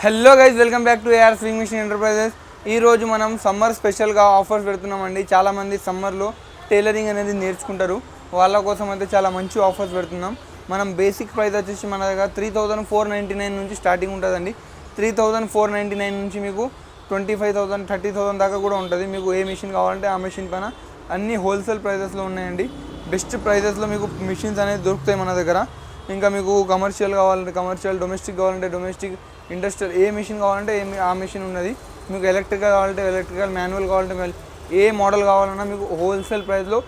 Hello guys, welcome back to AR Swing Machine Enterprises. ఈరోజు మనం summer స్పెషల్గా offers పెడుతున్నామండి. చాలామంది సమ్మర్లో టైలరింగ్ అనేది నేర్చుకుంటారు. వాళ్ళ కోసం అయితే చాలా మంచి ఆఫర్స్ పెడుతున్నాం. మనం బేసిక్ ప్రైస్ వచ్చేసి మన దగ్గర 3499 నుంచి స్టార్టింగ్ ఉంటుందండి. 3499 నుంచి మీకు 25,000 30,000 దాకా కూడా ఉంటుంది. మీకు ఏ మిషన్ కావాలంటే ఆ మిషన్ పైన అన్ని హోల్సేల్ ప్రైజెస్లో ఉన్నాయండి. బెస్ట్ ప్రైజెస్లో మీకు మిషన్స్ అనేది దొరుకుతాయి మన దగ్గర. ఇంకా మీకు కమర్షియల్ కావాలంటే కమర్షియల్, డొమెస్టిక్ కావాలంటే డొమెస్టిక్, ఇండస్ట్రియల్ ఏ మిషన్ కావాలంటే ఆ మిషన్ ఉన్నది. మీకు ఎలక్ట్రికల్ కావాలంటే ఎలక్ట్రికల్, మాన్యువల్ కావాలంటే ఏ మోడల్ కావాలన్నా మీకు హోల్సేల్ ప్రైస్లో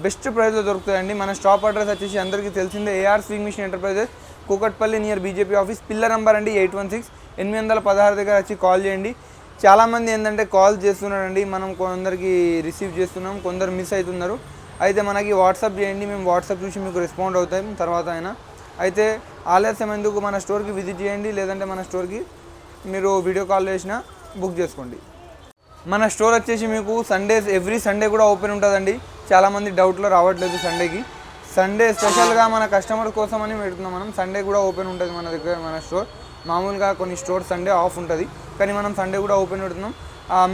బెస్ట్ ప్రైస్లో దొరుకుతాయండి. మన స్టాప్ అడ్రస్ వచ్చేసి అందరికీ తెలిసిందే, AR Swing Machine Enterprises, Kukatpally near BJP office. Pillar number అండి 816 దగ్గర వచ్చి కాల్ చేయండి. చాలామంది ఏంటంటే కాల్ చేస్తున్నారండి, మనం కొందరికి రిసీవ్ చేస్తున్నాం, కొందరు మిస్ అవుతున్నారు. అయితే మనకి వాట్సాప్ చేయండి, మేము వాట్సాప్ చూసి మీకు రెస్పాండ్ అవుతాం తర్వాత అయినా. అయితే ఆలస్యం ఎందుకు, మన స్టోర్కి విజిట్ చేయండి, లేదంటే మన స్టోర్కి మీరు వీడియో కాల్ చేసినా బుక్ చేసుకోండి. మన స్టోర్ వచ్చేసి మీకు సండేస్, ఎవ్రీ సండే కూడా ఓపెన్ ఉంటుందండి. చాలామంది డౌట్లో రావట్లేదు సండేకి. సండే స్పెషల్గా మన కస్టమర్ కోసం అని పెడుతున్నాం మనం. సండే కూడా ఓపెన్ ఉంటుంది మన దగ్గర మన స్టోర్. మామూలుగా కొన్ని స్టోర్ సండే ఆఫ్ ఉంటుంది, కానీ మనం సండే కూడా ఓపెన్ పెడుతున్నాం.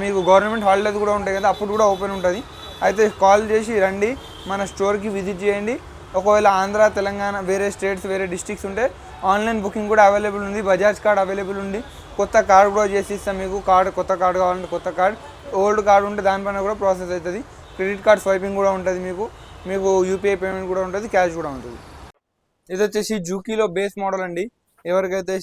మీకు గవర్నమెంట్ హాలిడేస్ కూడా ఉంటాయి కదా, అప్పుడు కూడా ఓపెన్ ఉంటుంది. అయితే కాల్ చేసి రండి, మన స్టోర్కి విజిట్ చేయండి. ఒకవేళ ఆంధ్ర, తెలంగాణ, వేరే స్టేట్స్, వేరే డిస్ట్రిక్ట్స్ ఉంటే ఆన్లైన్ బుకింగ్ కూడా అవైలబుల్ ఉంది. బజాజ్ కార్డ్ అవైలబుల్ ఉంది. కొత్త కార్డ్ కూడా చేసి ఇస్తాం మీకు. కొత్త కార్డు కావాలంటే కొత్త కార్డ్, ఓల్డ్ కార్డు ఉంటే దానిపైన కూడా ప్రాసెస్ అవుతుంది. క్రెడిట్ కార్డ్ స్వైపింగ్ కూడా ఉంటుంది మీకు యూపీఐ పేమెంట్ కూడా ఉంటుంది, క్యాష్ కూడా ఉంటుంది. ఇది వచ్చేసి జూకీలో బేస్ మోడల్ అండి. ఎవరికైతే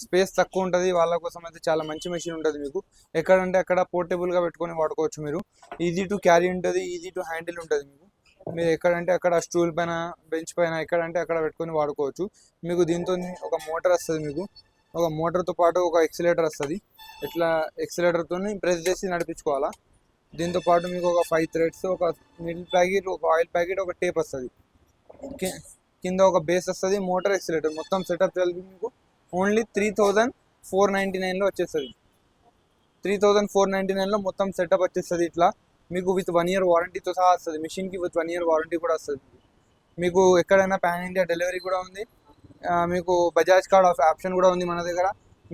స్పేస్ తక్కువ ఉంటుంది వాళ్ళ కోసం అయితే చాలా మంచి మెషిన్ ఉంటుంది. మీకు ఎక్కడంటే అక్కడ పోర్టబుల్గా పెట్టుకొని వాడుకోవచ్చు మీరు. ఈజీ టు క్యారీ ఉంటుంది, ఈజీ టు హ్యాండిల్ ఉంటుంది. మీరు ఎక్కడంటే అక్కడ స్టూల్ పైన, బెంచ్ పైన, ఎక్కడంటే అక్కడ పెట్టుకొని వాడుకోవచ్చు. మీకు దీంతో ఒక మోటార్ వస్తుంది. మీకు ఒక మోటార్తో పాటు ఒక ఎక్సిలేటర్ వస్తుంది. ఇట్లా ఎక్సిలేటర్తో ప్రెస్ చేసి నడిపించుకోవాలా. దీంతో పాటు మీకు ఒక 5 థ్రెడ్స్, ఒక మిడిల్ ప్యాకెట్, ఒక ఆయిల్ ప్యాకెట్, ఒక టేప్ వస్తుంది. కింద ఒక బేస్ వస్తుంది, మోటార్, ఎక్సిలేటర్ మొత్తం సెటప్ కలిపి మీకు ఓన్లీ 3499లో వచ్చేస్తుంది. 3499లో మొత్తం సెటప్ వచ్చేస్తుంది. ఇట్లా మీకు విత్ 1 year వారంటీతో సహా వస్తుంది. మిషన్కి విత్ 1 year వారంటీ కూడా వస్తుంది. మీకు ఎక్కడైనా పాన్ ఇండియా డెలివరీ కూడా ఉంది. మీకు బజాజ్ కార్డ్ ఆప్షన్ కూడా ఉంది మన దగ్గర.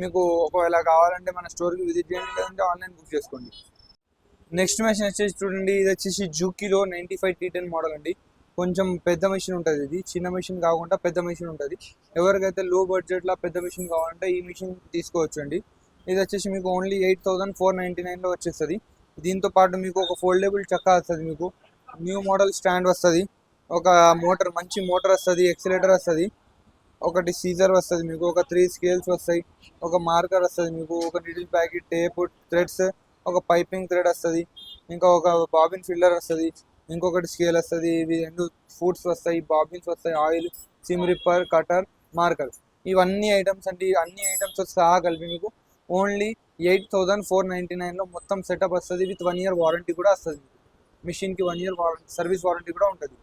మీకు ఒకవేళ కావాలంటే మన స్టోర్కి విజిట్ చేయండి, లేదంటే ఆన్లైన్ బుక్ చేసుకోండి. నెక్స్ట్ మెషిన్ వచ్చేసి చూడండి, ఇది వచ్చేసి జూకీలో 95 T10 మోడల్ అండి. కొంచెం పెద్ద మెషిన్ ఉంటుంది. ఇది చిన్న మెషిన్ కాకుండా పెద్ద మెషిన్ ఉంటుంది. ఎవరికైతే లో బడ్జెట్లో పెద్ద మెషిన్ కావాలంటే ఈ మెషిన్ తీసుకోవచ్చు అండి. ఇది వచ్చేసి మీకు ఓన్లీ 8499లో వచ్చేస్తుంది. దీంతో పాటు మీకు ఒక ఫోల్డబుల్ చక్కా వస్తుంది. మీకు న్యూ మోడల్ స్టాండ్ వస్తుంది. ఒక మోటార్, మంచి మోటార్ వస్తుంది. ఎక్సిలేటర్ వస్తుంది. ఒకటి సీజర్ వస్తుంది. మీకు ఒక 3 స్కేల్స్ వస్తాయి. ఒక మార్కర్ వస్తుంది. మీకు ఒక నీడిల్ ప్యాకెట్, టేప్, థ్రెడ్స్, ఒక పైపింగ్ థ్రెడ్ వస్తుంది. ఇంకా ఒక బాబిన్ ఫిల్లర్ వస్తుంది. ఇంకొకటి స్కేల్ వస్తుంది. ఇవి 2 ఫుడ్స్ వస్తాయి, బాబిన్స్ వస్తాయి, oil, SIM ripper, cutter, marker. ఇవన్నీ ఐటమ్స్ అండి. అన్ని ఐటమ్స్ సహా కలిపి మీకు ఓన్లీ 8499లో మొత్తం సెటప్ వస్తుంది. విత్ 1 year వారంటీ కూడా వస్తుంది. మిషన్కి 1 year సర్వీస్ వారంటీ కూడా ఉంటుంది.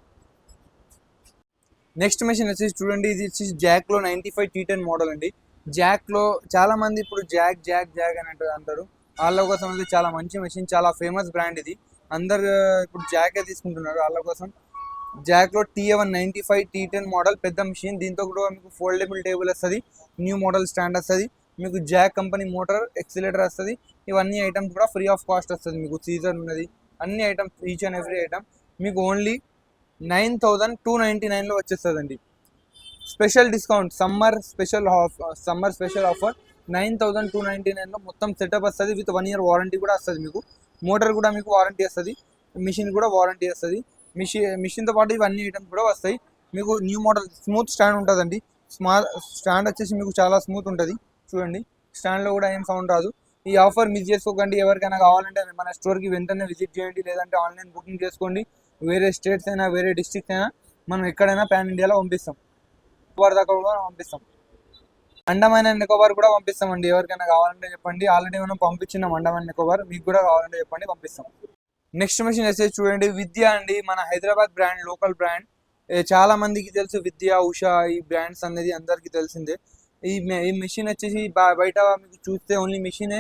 నెక్స్ట్ మెషిన్ వచ్చేసి చూడండి, ఇది వచ్చేసి జాక్లో 95 T10 మోడల్ అండి. జాక్లో చాలామంది ఇప్పుడు జాక్ అని అంటారు. వాళ్ళ కోసం అయితే చాలా మంచి మెషిన్, చాలా ఫేమస్ బ్రాండ్ ఇది. అందరు ఇప్పుడు జాకే తీసుకుంటున్నారు. వాళ్ళ కోసం జాక్లో TA1 95 T10 మోడల్ పెద్ద మిషన్. దీంతో కూడా మీకు ఫోల్డబుల్ టేబుల్ వస్తుంది, న్యూ మోడల్ స్టాండ్ వస్తుంది, మీకు జాక్ కంపెనీ మోటార్, ఎక్సిలేటర్ వస్తుంది. ఇవన్నీ ఐటమ్స్ కూడా ఫ్రీ ఆఫ్ కాస్ట్ వస్తుంది. మీకు సీజర్ ఉన్నది, అన్ని items, each and every item మీకు ఓన్లీ 9299లో వచ్చేస్తుందండి. Special discount, summer special offer 9299లో మొత్తం సెటప్ వస్తుంది. విత్ 1 year వారంటీ కూడా వస్తుంది. మీకు మోటార్ కూడా మీకు వారంటీ వస్తుంది, మిషన్ కూడా వారంటీ వస్తుంది. మిషన్తో పాటు ఇవన్నీ ఐటమ్స్ కూడా వస్తాయి. మీకు న్యూ మోడల్ స్మూత్ స్టాండ్ ఉంటుందండి. స్టాండ్ వచ్చేసి మీకు చాలా స్మూత్ ఉంటుంది. చూడండి, స్టాండ్లో కూడా ఏం సౌండ్ రాదు. ఈ ఆఫర్ మిస్ చేసుకోకండి. ఎవరికైనా కావాలంటే మన స్టోర్కి వెంటనే విజిట్ చేయండి, లేదంటే ఆన్లైన్ బుకింగ్ చేసుకోండి. వేరే స్టేట్స్ అయినా, వేరే డిస్ట్రిక్ట్స్ అయినా మనం ఎక్కడైనా పాన్ ఇండియాలో పంపిస్తాం. నికోబార్ దాకా కూడా పంపిస్తాం. అండమాన్ అండ్ నికోబార్ కూడా పంపిస్తామండి. ఎవరికైనా కావాలంటే చెప్పండి. ఆల్రెడీ మనం పంపించినాం అండమాన్ నికోబార్. మీకు కూడా కావాలంటే చెప్పండి, పంపిస్తాం. నెక్స్ట్ మెషిన్ వచ్చేసి చూడండి, విద్య అండి. మన హైదరాబాద్ బ్రాండ్, లోకల్ బ్రాండ్. చాలా మందికి తెలుసు విద్య, ఉషా, ఈ బ్రాండ్స్ అనేది అందరికీ తెలిసిందే. ఈ మెషిన్ వచ్చేసి బయట మీకు చూస్తే ఓన్లీ మెషినే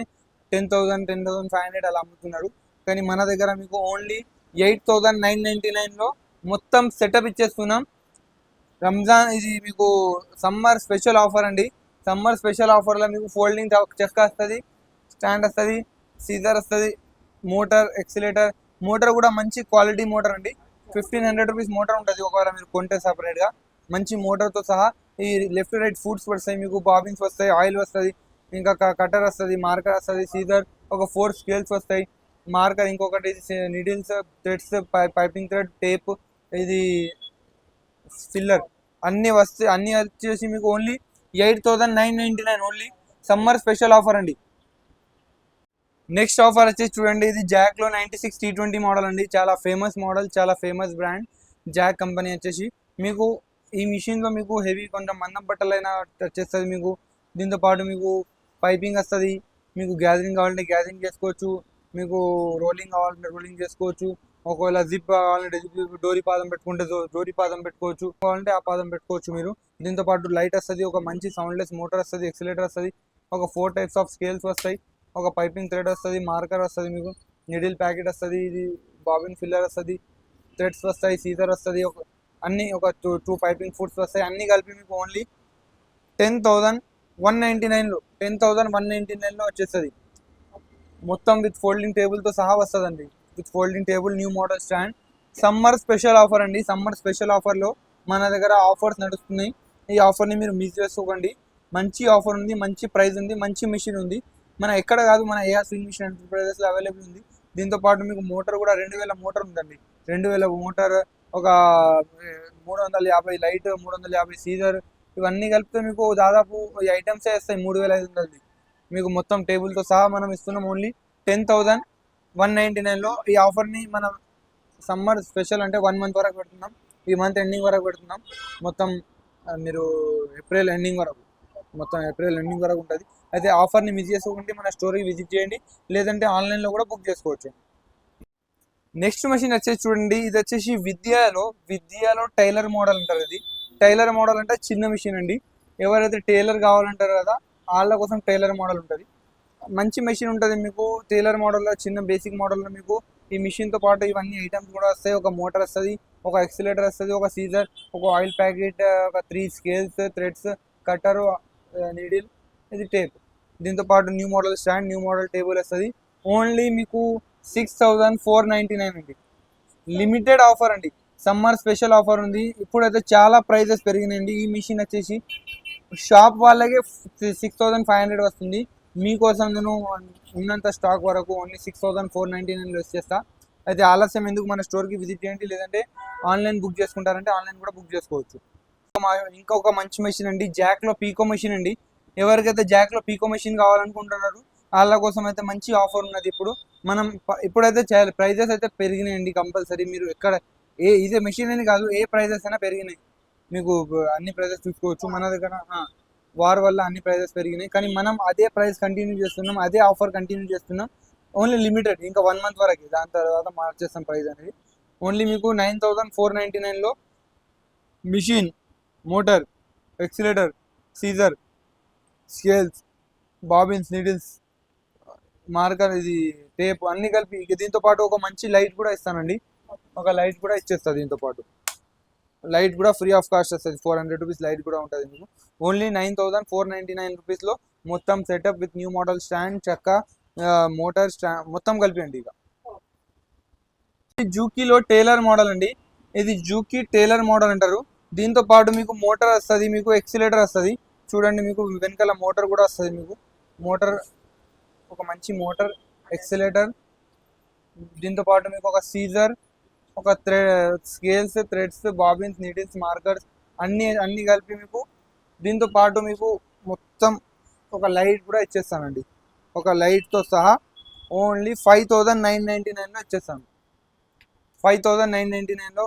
10,000 10,500 అలా అమ్ముతున్నారు. కానీ మన దగ్గర మీకు ఓన్లీ 8,999లో మొత్తం సెటప్ ఇచ్చేస్తున్నాం. రంజాన్ ఇది మీకు సమ్మర్ స్పెషల్ ఆఫర్ అండి. సమ్మర్ స్పెషల్ ఆఫర్లో మీకు ఫోల్డింగ్ చెక్క వస్తుంది, స్టాండ్ వస్తుంది, సీజర్ వస్తుంది, మోటార్, ఎక్సిలేటర్. మోటార్ కూడా మంచి క్వాలిటీ మోటార్ అండి. 1500 రూపీస్ మోటార్ ఉంటుంది ఒకవేళ మీరు కొంటే సపరేట్గా. మంచి మోటార్తో సహా ఈ లెఫ్ట్ రైట్ ఫుడ్స్ వస్తాయి మీకు, బాబిన్స్ వస్తాయి, ఆయిల్ వస్తుంది, ఇంకా కటర్ వస్తుంది, మార్కర్ వస్తుంది, సీజర్, ఒక 4 స్కేల్స్ వస్తాయి, మార్కర్, ఇంకొకటి needles, threads, piping thread, tape, ఇది ఫిల్లర్, అన్నీ వస్తాయి. అన్నీ వచ్చేసి మీకు only 8999 only. Summer special offer అండి. నెక్స్ట్ ఆఫర్ వచ్చేసి చూడండి, ఇది జాక్లో 96 T20 మోడల్ అండి. చాలా ఫేమస్ మోడల్, చాలా ఫేమస్ బ్రాండ్ జాక్ కంపెనీ వచ్చేసి. మీకు ఈ మిషన్లో మీకు హెవీ కొంచెం మందం బట్టలైనా వచ్చేస్తుంది మీకు. దీంతో పాటు మీకు పైపింగ్ వస్తుంది, మీకు గ్యాదరింగ్ కావాలంటే గ్యాదరింగ్ చేసుకోవచ్చు, మీకు రోలింగ్ కావాలంటే రోలింగ్ చేసుకోవచ్చు, ఒకవేళ జిప్ కావాలంటే జిప్, డోరీ పాదం పెట్టుకుంటే డోరీ పాదం పెట్టుకోవచ్చు, కావాలంటే ఆ పాదం పెట్టుకోవచ్చు మీరు. దీంతో పాటు లైట్ వస్తుంది, ఒక మంచి సౌండ్లెస్ మోటార్ వస్తుంది, ఎక్సిలేటర్ వస్తుంది, ఒక 4 టైప్స్ ఆఫ్ స్కేల్స్ వస్తాయి, ఒక పైపింగ్ థ్రెడ్ వస్తుంది, మార్కర్ వస్తుంది, మీకు నిడిల్ ప్యాకెట్ వస్తుంది, ఇది బాబిన్ ఫిల్లర్ వస్తుంది, థ్రెడ్స్ వస్తాయి, సీజర్ వస్తుంది, అన్నీ ఒక టూ పైపింగ్ ఫుడ్స్ వస్తాయి. అన్నీ కలిపి మీకు ఓన్లీ 10,199లో 10,199లో వచ్చేస్తుంది. మొత్తం విత్ ఫోల్డింగ్ టేబుల్తో సహా వస్తుందండి. With folding table, new model stand. Summer special offer అండి. సమ్మర్ స్పెషల్ ఆఫర్లో మన దగ్గర ఆఫర్స్ నడుస్తున్నాయి. ఈ ఆఫర్ని మీరు మిస్ చేసుకోకండి. మంచి ఆఫర్ ఉంది, మంచి ప్రైస్ ఉంది, మంచి మిషన్ ఉంది. మన ఎక్కడ కాదు, మన ఏఆర్ స్వింగ్ మిషన్ ఎంటర్ప్రైజెస్లో అవైలబుల్ ఉంది. దీంతో పాటు మీకు మోటార్ కూడా 2000 మోటార్ ఉందండి. 2000 మోటార్, ఒక 350 లైట్, 350 సీజర్, ఇవన్నీ కలిపితే మీకు దాదాపు ఈ ఐటమ్సే వస్తాయి 3500. మీకు మొత్తం టేబుల్తో సహా మనం ఇస్తున్నాం ఓన్లీ 10,199లో. ఈ ఆఫర్ని మనం సమ్మర్ స్పెషల్ అంటే 1 మంత్ వరకు పెడుతున్నాం. ఈ మంత్ ఎండింగ్ వరకు పెడుతున్నాం. మొత్తం మీరు ఏప్రిల్ ఎండింగ్ వరకు, మొత్తం ఏప్రిల్ ఎండింగ్ వరకు ఉంటుంది. అయితే ఆఫర్ని మిస్ చేసుకోకుంటే మన స్టోర్కి విజిట్ చేయండి, లేదంటే ఆన్లైన్లో కూడా బుక్ చేసుకోవచ్చు. నెక్స్ట్ మెషిన్ వచ్చేసి చూడండి, ఇది వచ్చేసి విద్యాలో టైలర్ మోడల్ అంటారు. ఇది టైలర్ మోడల్ అంటే చిన్న మిషన్ అండి. ఎవరైతే టైలర్ కావాలంటారు కదా, వాళ్ళ కోసం టైలర్ మోడల్ ఉంటుంది. మంచి మెషిన్ ఉంటుంది మీకు. టైలర్ మోడల్లో చిన్న బేసిక్ మోడల్లో మీకు ఈ మిషన్తో పాటు ఇవన్నీ ఐటమ్స్ కూడా వస్తాయి. ఒక మోటార్ వస్తుంది, ఒక ఎక్సిలేటర్ వస్తుంది, ఒక సీజర్, ఒక ఆయిల్ ప్యాకెట్, ఒక 3 స్కేల్స్, థ్రెడ్స్, కట్టరు, నీడిల్, ఇది టేప్. దీంతో పాటు new model stand, new model table వస్తుంది. ఓన్లీ మీకు 6,499 అండి. లిమిటెడ్ ఆఫర్ అండి. సమ్మర్ స్పెషల్ ఆఫర్ ఉంది. ఇప్పుడైతే చాలా ప్రైజెస్ పెరిగినాయండి. ఈ మిషన్ వచ్చేసి షాప్ వాళ్ళకే 6,500 వస్తుంది. మీకోసం నేను ఉన్నంత స్టాక్ వరకు ఓన్లీ 6,499లో వచ్చేస్తా. అయితే ఆలస్యం ఎందుకు, మన స్టోర్కి విజిట్ చేయండి, లేదంటే ఆన్లైన్ బుక్ చేసుకుంటారంటే ఆన్లైన్ కూడా బుక్ చేసుకోవచ్చు. ఇంకొక మంచి మెషిన్ అండి, జాక్లో పీకో మెషిన్ అండి. ఎవరికైతే జాక్లో పీకో మెషిన్ కావాలనుకుంటున్నారు వాళ్ళ కోసం అయితే మంచి ఆఫర్ ఉన్నది. మనం ఇప్పుడైతే ప్రైజెస్ అయితే పెరిగినాయండి. కంపల్సరీ మీరు ఎక్కడ ఇదే మెషిన్ అని కాదు, ఏ ప్రైజెస్ అయినా పెరిగినాయి. మీకు అన్ని ప్రైజెస్ చూసుకోవచ్చు. మన దగ్గర వార్ వల్ల అన్ని ప్రైజెస్ పెరిగినాయి, కానీ మనం అదే ప్రైస్ కంటిన్యూ చేస్తున్నాం, అదే ఆఫర్ కంటిన్యూ చేస్తున్నాం. ఓన్లీ లిమిటెడ్, ఇంకా 1 మంత్ వరకు. దాని తర్వాత మార్చేస్తాం ప్రైస్ అనేది. ఓన్లీ మీకు 9,499లో machine, motor, accelerator, scissor, scales, bobbins, needles, marker, ఇది టేప్, అన్ని కలిపి. దీంతో పాటు ఒక మంచి లైట్ కూడా ఇస్తానండి. ఒక లైట్ కూడా ఇచ్చేస్తుంది. దీంతో పాటు లైట్ కూడా ఫ్రీ ఆఫ్ కాస్ట్ వస్తుంది. 400 రూపీస్ లైట్ కూడా ఉంటుంది మీకు. ఓన్లీ 9,499 రూపీస్లో మొత్తం setup with new model stand, చెక్క, మోటార్, స్టాండ్ మొత్తం కలిపి అండి. ఇక జూకీలో టైలర్ మోడల్ అండి. ఇది జూకీ టైలర్ మోడల్ అంటారు. దీంతో పాటు మీకు మోటార్ వస్తుంది, మీకు ఎక్సిలేటర్ వస్తుంది. చూడండి, మీకు వెనకాల మోటార్ కూడా వస్తుంది. మీకు మోటార్, ఒక మంచి మోటార్, ఎక్సిలేటర్, దీంతో పాటు మీకు ఒక సీజర్, ఒక scales, threads, bobbins, needles, markers, అన్నీ కలిపి మీకు. దీంతో పాటు మీకు మొత్తం ఒక లైట్ కూడా ఇచ్చేస్తానండి. ఒక లైట్తో సహా ఓన్లీ 5,999లో ఇచ్చేస్తాను. 5,999లో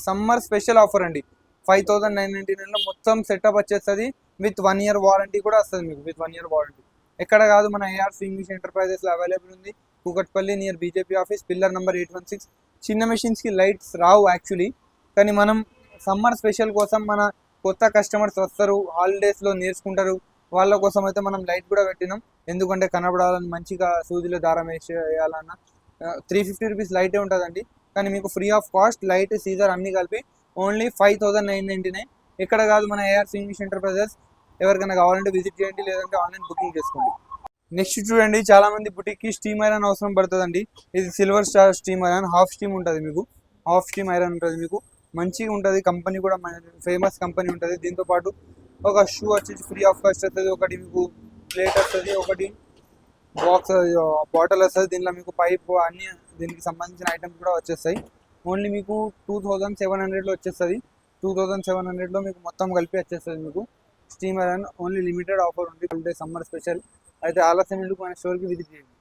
సమ్మర్ స్పెషల్ ఆఫర్ అండి. 5,999లో మొత్తం సెటప్ వచ్చేస్తుంది. విత్ 1 ఇయర్ వారంటీ కూడా వస్తుంది మీకు. విత్ 1 ఇయర్ వారంటీ ఎక్కడ కాదు, మన ఏఆర్ స్వింగ్ మిషన్ ఎంటర్ప్రైజెస్లో అవైలబుల్ ఉంది. Kukatpally near BJP office, pillar number 816. చిన్న మెషిన్స్కి లైట్స్ రావు యాక్చువల్లీ, కానీ మనం సమ్మర్ స్పెషల్ కోసం మన కొత్త కస్టమర్స్ వస్తారు, హాలిడేస్లో నేర్చుకుంటారు, వాళ్ళ కోసం అయితే మనం లైట్ కూడా పెట్టినాం. ఎందుకంటే కనబడాలని, మంచిగా సూదిలో దారం వేయాలన్నా 350 రూపీస్ లైటే ఉంటుందండి. కానీ మీకు ఫ్రీ ఆఫ్ కాస్ట్ లైట్, సీజర్ అన్నీ కలిపి ఓన్లీ 5,999. ఎక్కడ కాదు, మన ఏఆర్ స్వింగ్ మిషన్ ఎంటర్ప్రైజెస్ ఎవరికైనా కావాలంటే విజిట్ చేయండి, లేదంటే ఆన్లైన్ బుకింగ్ చేసుకోండి. నెక్స్ట్ చూడండి, చాలా మంది బుటిక్కి స్టీమ్ ఐరన్ అవసరం పడుతుందండి. ఇది silver star steam iron, half steam ఉంటుంది మీకు, హాఫ్ స్టీమ్ ఐరన్ ఉంటుంది మీకు, మంచిగా ఉంటుంది. కంపెనీ కూడా ఫేమస్ కంపెనీ ఉంటుంది. దీంతో పాటు ఒక షూ వచ్చేసి ఫ్రీ ఆఫ్ కాస్ట్ వస్తుంది, ఒకటి మీకు ప్లేట్ వస్తుంది, ఒకటి బాక్స్ బాటిల్ వస్తుంది. దీనిలో మీకు పైప్ అన్ని దీనికి సంబంధించిన ఐటమ్స్ కూడా వచ్చేస్తాయి. ఓన్లీ మీకు 2700లో వచ్చేస్తుంది. 2700లో మీకు మొత్తం కలిపి వచ్చేస్తుంది మీకు steam iron. Only limited offer ఉంది, అంటే సమ్మర్ స్పెషల్. అయితే ఆలస్యం ఎందుకు, మన స్టోర్కి విజిట్ చేయండి.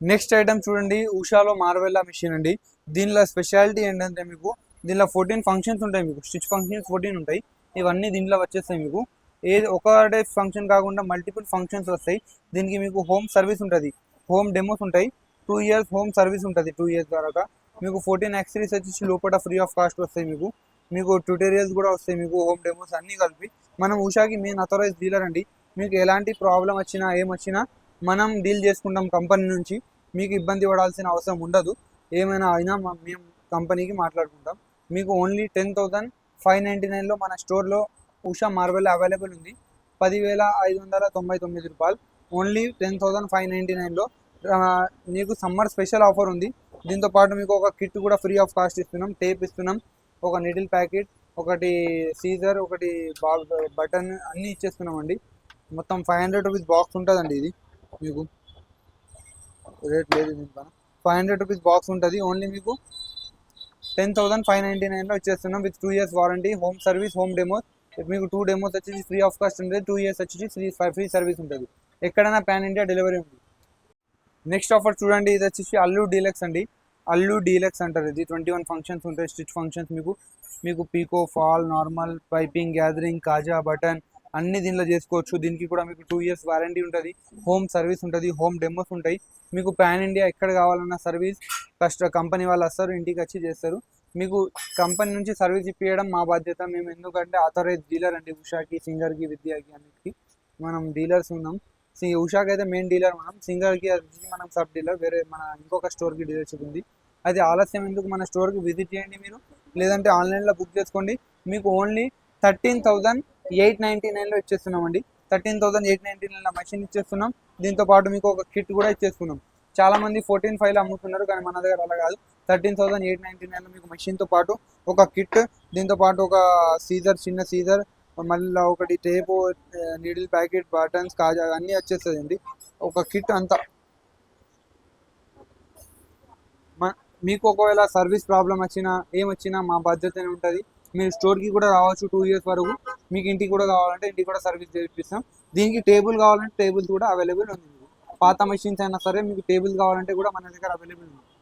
నెక్స్ట్ ఐటమ్ చూడండి, ఉషాలో మార్వెల్లా మిషన్ అండి. దీనిలో స్పెషాలిటీ ఏంటంటే మీకు దీనిలో 14 ఫంక్షన్స్ ఉంటాయి మీకు, స్టిచ్ ఫంక్షన్స్ 14 ఉంటాయి. ఇవన్నీ దీనిలో వచ్చేస్తాయి మీకు. ఏది ఒకటే ఫంక్షన్ కాకుండా మల్టిపుల్ ఫంక్షన్స్ వస్తాయి. దీనికి మీకు హోమ్ సర్వీస్ ఉంటుంది, హోమ్ డెమోస్ ఉంటాయి. 2 years హోమ్ సర్వీస్ ఉంటుంది. 2 years దాకా మీకు 14 యాక్సెసరీస్ వచ్చేసి లోపల ఫ్రీ ఆఫ్ కాస్ట్ వస్తాయి మీకు. మీకు ట్యూటోరియల్స్ కూడా వస్తాయి మీకు, హోమ్ డెమోస్ అన్నీ కలిపి. మనం ఉషాకి మెయిన్ అథరైజ్ డీలర్ అండి. మీకు ఎలాంటి ప్రాబ్లం వచ్చినా ఏమొచ్చినా మనం డీల్ చేసుకుంటాం కంపెనీ నుంచి. మీకు ఇబ్బంది పడాల్సిన అవసరం ఉండదు. ఏమైనా అయినా మేము కంపెనీకి మాట్లాడుకుంటాం. మీకు ఓన్లీ 10,599లో మన స్టోర్లో ఉషా మార్వెల్ అవైలబుల్ ఉంది. 10,599 రూపాయలు, ఓన్లీ 10,599లో మీకు సమ్మర్ స్పెషల్ ఆఫర్ ఉంది. దీంతో పాటు మీకు ఒక కిట్ కూడా ఫ్రీ ఆఫ్ కాస్ట్ ఇస్తున్నాం. టేప్ ఇస్తున్నాం, ఒక నీడిల్ ప్యాకెట్, ఒకటి సీజర్, ఒకటి బటన్ అన్నీ ఇచ్చేస్తున్నాం అండి. మొత్తం 500 రూపీస్ బాక్స్ ఉంటుందండి. ఇది మీకు రేట్ లేదు దీనిపైన. 500 రూపీస్ బాక్స్ ఉంటుంది. ఓన్లీ మీకు 10,599లో ఇచ్చేస్తున్నాం with 2 years warranty, home service, home demos. మీకు 2 డెమోస్ వచ్చేసి ఫ్రీ ఆఫ్ కాస్ట్ ఉంటుంది, 2 years వచ్చేసి ఫ్రీ సర్వీస్ ఉంటుంది. ఎక్కడైనా పాన్ ఇండియా డెలివరీ ఉంది. నెక్స్ట్ ఆఫర్ చూడండి, ఇది వచ్చేసి అల్లు డీలక్స్ అండి. అల్లు డీలక్స్ అంటారు. ఇది 21 ఫంక్షన్స్ ఉంటాయి, స్టిచ్ ఫంక్షన్స్ మీకు పీకో, ఫాల్, నార్మల్, పైపింగ్, గ్యాదరింగ్, కాజా, బటన్ అన్ని దీనిలో చేసుకోవచ్చు. దీనికి కూడా మీకు 2 years వారంటీ ఉంటుంది, హోమ్ సర్వీస్ ఉంటుంది, హోమ్ డెమోస్ ఉంటాయి. మీకు పాన్ ఇండియా ఎక్కడ కావాలన్న సర్వీస్ కంపెనీ వాళ్ళు వస్తారు, ఇంటికి వచ్చి చేస్తారు. మీకు కంపెనీ నుంచి సర్వీస్ ఇప్పించడం మా బాధ్యత. మేము ఎందుకంటే ఆథరైజ్ డీలర్ అండి ఉషాకి, సింగర్కి, విద్యాకి అన్నిటికి మనం డీలర్స్ ఉన్నాం. ఉషాకి అయితే మెయిన్ డీలర్ మనం, సింగర్కి మనం సబ్ డీలర్, వేరే మన ఇంకొక స్టోర్కి డీలర్షిప్ ఉంది. అది ఆలస్యం ఎందుకు, మన స్టోర్కి విజిట్ చేయండి మీరు, లేదంటే ఆన్లైన్లో బుక్ చేసుకోండి. మీకు ఓన్లీ 13,899లో ఇచ్చేస్తున్నామండి. 13,899 మెషిన్ ఇచ్చేస్తున్నాం. దీంతో పాటు మీకు ఒక కిట్ కూడా ఇచ్చేస్తున్నాం. చాలా మంది 14,500లో అమ్ముతున్నారు, కానీ మన దగ్గర అలా కాదు. 13,899లో మీకు మెషిన్తో పాటు ఒక కిట్, దీంతో పాటు ఒక సీజర్, చిన్న సీజర్, మళ్ళీ ఒకటి టేపు, నీడిల్ ప్యాకెట్, బటన్స్, కాజా అన్నీ వచ్చేస్తుంది అండి. ఒక కిట్ అంతా. మీకు ఒకవేళ సర్వీస్ ప్రాబ్లం వచ్చినా ఏమొచ్చినా మా బాధ్యతనే ఉంటుంది. మీరు స్టోర్కి కూడా రావచ్చు 2 years వరకు. మీకు ఇంటికి కూడా కావాలంటే ఇంటికి కూడా సర్వీస్ చేపిస్తాం. దీనికి టేబుల్ కావాలంటే టేబుల్స్ కూడా అవైలబుల్ ఉంది. పాత మెషిన్స్ అయినా సరే మీకు టేబుల్ కావాలంటే కూడా మన దగ్గర అవైలబుల్ ఉంది.